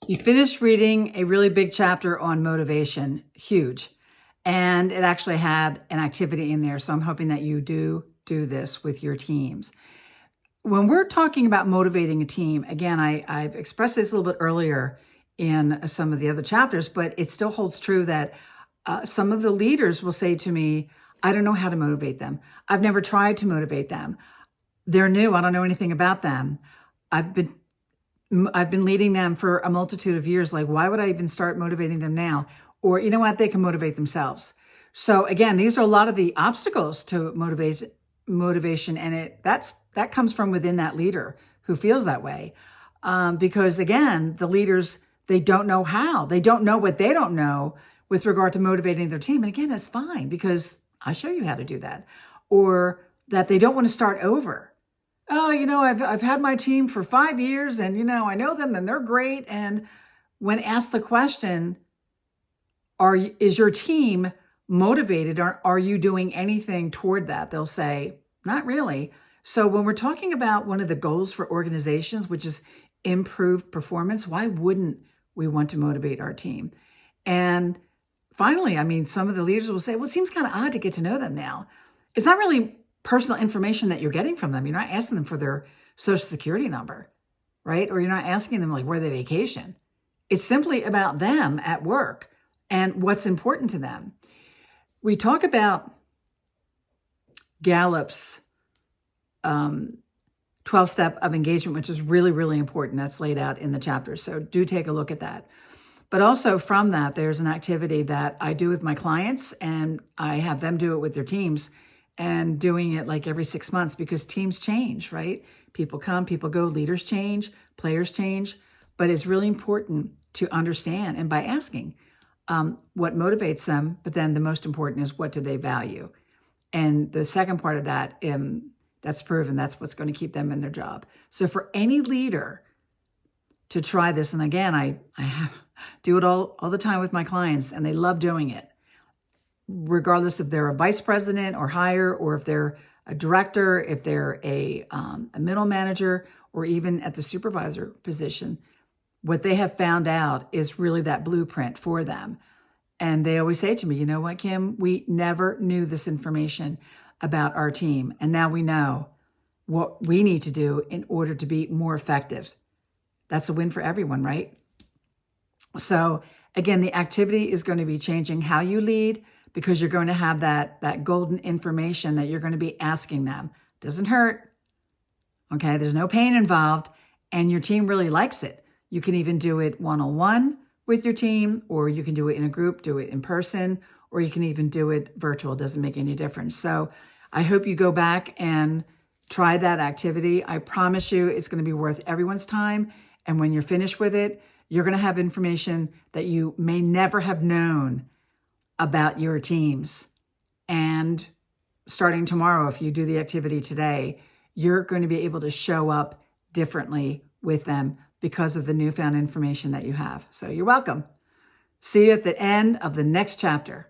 You finished reading a really big chapter on motivation, huge. And it actually had an activity in there. So I'm hoping that you do this with your teams. When we're talking about motivating a team, again, I've expressed this a little bit earlier in some of the other chapters, but it still holds true that some of the leaders will say to me, I don't know how to motivate them. I've never tried to motivate them. They're new. I don't know anything about them. I've been leading them for a multitude of years. Like, why would I even start motivating them now? Or, you know what? They can motivate themselves. So again, these are a lot of the obstacles to motivation. And that comes from within that leader who feels that way. Because again, the leaders, they don't know how. They don't know what they don't know with regard to motivating their team. And again, that's fine because I show you how to do that. Or that they don't want to start over. Oh, I've had my team for 5 years and, I know them and they're great. And when asked the question, is your team motivated? Or are you doing anything toward that? They'll say, not really. So when we're talking about one of the goals for organizations, which is improved performance, why wouldn't we want to motivate our team? And finally, some of the leaders will say, well, it seems kind of odd to get to know them now. It's not really personal information that you're getting from them. You're not asking them for their social security number, right? Or you're not asking them like where they vacation. It's simply about them at work and what's important to them. We talk about Gallup's 12-step of engagement, which is really, really important. That's laid out in the chapter. So do take a look at that. But also from that, there's an activity that I do with my clients and I have them do it with their teams. And doing it like every 6 months because teams change, right? People come, people go, leaders change, players change. But it's really important to understand and by asking what motivates them. But then the most important is what do they value? And the second part of that, that's proven, that's what's going to keep them in their job. So for any leader to try this, and again, I do it all the time with my clients and they love doing it. Regardless if they're a vice president or higher, or if they're a director, if they're a middle manager, or even at the supervisor position, what they have found out is really that blueprint for them. And they always say to me, you know what, Kim, we never knew this information about our team. And now we know what we need to do in order to be more effective. That's a win for everyone, right? So again, the activity is going to be changing how you lead, because you're going to have that golden information that you're going to be asking them. Doesn't hurt. Okay, there's no pain involved, and your team really likes it. You can even do it one-on-one with your team, or you can do it in a group, do it in person, or you can even do it virtual. It doesn't make any difference. So I hope you go back and try that activity. I promise you it's going to be worth everyone's time. And when you're finished with it, you're going to have information that you may never have known about your teams. And starting tomorrow, if you do the activity today, you're going to be able to show up differently with them because of the newfound information that you have. So you're welcome. See you at the end of the next chapter.